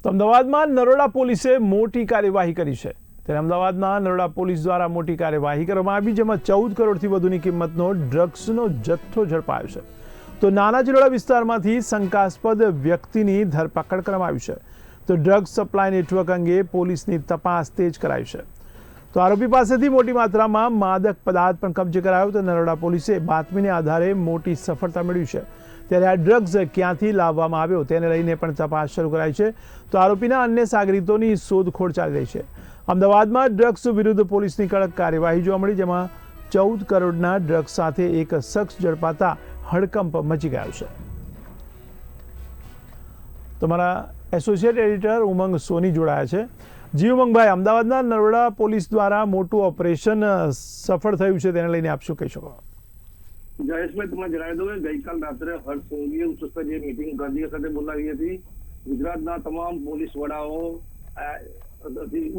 તો અમદાવાદમાં નરોડા પોલીસે મોટી કાર્યવાહી કરી છે। ત્યારે અમદાવાદમાં નરોડા પોલીસ દ્વારા મોટી કાર્યવાહી કરવામાં આવી, જેમાં 14 કરોડથી વધુની કિંમતનો ડ્રગ્સનો જથ્થો ઝડપાયો છે। તો નાના ચિલોડા વિસ્તારમાંથી શંકાસ્પદ વ્યક્તિની ધરપકડ કરવામાં આવી છે। તો ડ્રગ્સ સપ્લાય નેટવર્ક અંગે પોલીસની તપાસ તેજ કરાઈ છે। તો આરોપી પાસેથી મોટી માત્રામાં માદક પદાર્થ પણ કબજે કરાયો। તો નરોડા પોલીસે બાતમીને આધારે મોટી સફળતા મેળવી છે। ત્યારે આ ડ્રગ્સ ક્યાંથી લાવવામાં આવ્યો તેને લઈને પણ તપાસ શરૂ કરાઈ છે। તો આરોપીના અન્ય સાગરીતોની શોધખોળ ચાલી રહી છે। અમદાવાદમાં ડ્રગ્સ વિરુદ્ધ પોલીસની કડક કાર્યવાહી જોવા મળી, જેમાં 14 કરોડના ડ્રગ્સ સાથે એક શખ્સ ઝડપાતા હડકંપ મચી ગયો છે। તમારા એસોસિએટ એડિટર ઉમંગ સોની જોડાયા છે। જી ઉમંગભાઈ, અમદાવાદના નરોડા પોલીસ દ્વારા મોટું ઓપરેશન સફળ થયું છે, તેને લઈને આપ શું કહી શકો? જયેશભાઈ, તમને જણાવી દઉં કે ગઈકાલ રાત્રે હર્ષ સંઘવીએ ઉચ્ચ સ્તરીય મીટિંગ ગાંધીનગર ખાતે બોલાવી હતી। ગુજરાતના તમામ પોલીસ વડાઓ,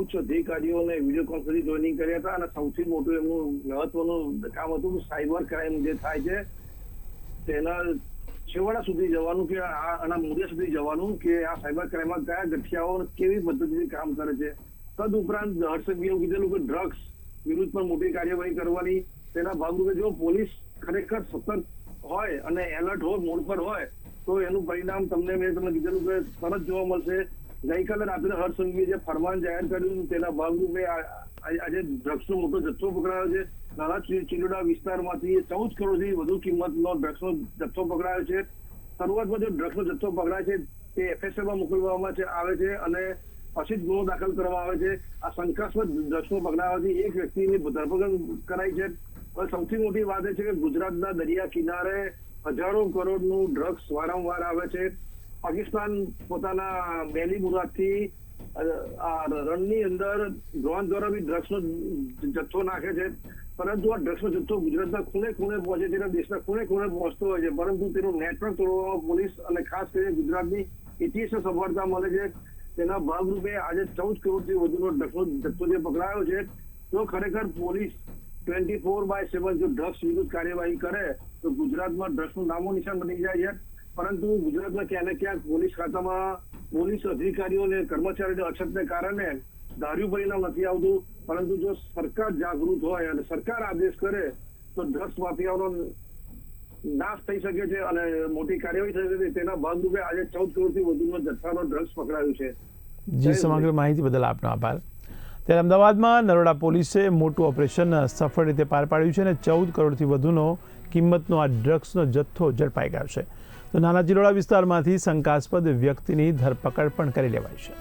ઉચ્ચ અધિકારીઓને વિડીયો કોન્ફરન્સ જોઈનિંગ કર્યા હતા અને સૌથી મોટું એમનું મહત્વનું કામ હતું કે સાયબર ક્રાઇમ જે થાય છે તેના છેવાડા સુધી જવાનું, કે આના મૂળિયા સુધી જવાનું, કે આ સાયબર ક્રાઇમમાં કયા ગઠિયાઓ કેવી પદ્ધતિથી કામ કરે છે। તદ ઉપરાંત હર્ષ સંઘવીએ કીધેલું કે ડ્રગ્સ વિરુદ્ધ પણ મોટી કાર્યવાહી કરવાની। તેના ભાગરૂપે જો પોલીસ ખરેખર સતર્ક હોય અને એલર્ટ હોય, મોડ પર હોય, તો એનું પરિણામ મેં તમને કીધેલું કે તરત જોવા મળશે। ગઈકાલે રાત્રે હર્ષ સંઘવીએ જે ફરમાન જાહેર કર્યું તેના ભાગરૂપે આજે ડ્રગ્સનો મોટો જથ્થો પકડાયો છે। નાના ચિલોડા વિસ્તારમાંથી 14 કરોડથી વધુ કિંમતનો ડ્રગ્સનો જથ્થો પકડાયો છે। શરૂઆતમાં જો ડ્રગ્સનો જથ્થો પકડાય છે તે FSLમાં મોકલવામાં આવે છે અને પછી જ ગુનો દાખલ કરવામાં આવે છે। આ શંકાસ્પદ ડ્રગ્સનો પકડાવાથી એક વ્યક્તિની ધરપકડ કરાઈ છે। સૌથી મોટી વાત એ છે કે ગુજરાતના દરિયા કિનારે હજારો કરોડનું ડ્રગ્સ વારંવાર આવે છે। પાકિસ્તાન પોતાના બેલી મુરાદથી રણની અંદર ડ્રોન દ્વારા બી ડ્રગ્સનો જથ્થો નાખે છે, પરંતુ આ ડ્રગ્સનો જથ્થો ગુજરાતના ખૂણે ખૂણે પહોંચે છે, દેશના ખૂણે ખૂણે પહોંચતો હોય છે, પરંતુ તેનું નેટવર્ક તોડવામાં પોલીસ અને ખાસ કરીને ગુજરાતની ઇતિહાસ સફળતા મળે છે। તેના ભાગરૂપે આજે 14 કરોડથી વધુનો ડ્રગ્સનો જથ્થો જે પકડાયો છે, તો ખરેખર પોલીસ 24/7 જો ડ્રગ્સ વિરુદ્ધ કાર્યવાહી કરે તો ગુજરાતમાં ડ્રગ્સનું નામો નિશાન બની જાય છે। પરંતુ ગુજરાતમાં ક્યાંક ને ક્યાંક પોલીસ ખાતામાં પોલીસ અધિકારીઓ અને કર્મચારીઓની અછતને કારણે ધાર્યું પરિણામ નથી આવતું। પરંતુ જો સરકાર જાગૃત હોય અને સરકાર આદેશ કરે તો ડ્રગ્સ માફિયાઓનો નાશ થઈ શકે છે અને મોટી કાર્યવાહી થઈ શકે છે। તેના ભાગરૂપે આજે 14 કરોડથી વધુનો જથ્થાનો ડ્રગ્સ પકડાયું છે। જી, સમગ્ર માહિતી બદલ આપનો આભાર। ત્યારે અમદાવાદમાં નરોડા પોલીસે મોટું ઓપરેશન સફળ રીતે પાર પાડ્યું છે અને 14 કરોડથી વધુનો કિંમતનો આ ડ્રગ્સનો જથ્થો ઝડપાઈ ગયો છે। તો નાના ચિલોડા વિસ્તારમાંથી શંકાસ્પદ વ્યક્તિની ધરપકડ પણ કરી લેવાઈ છે।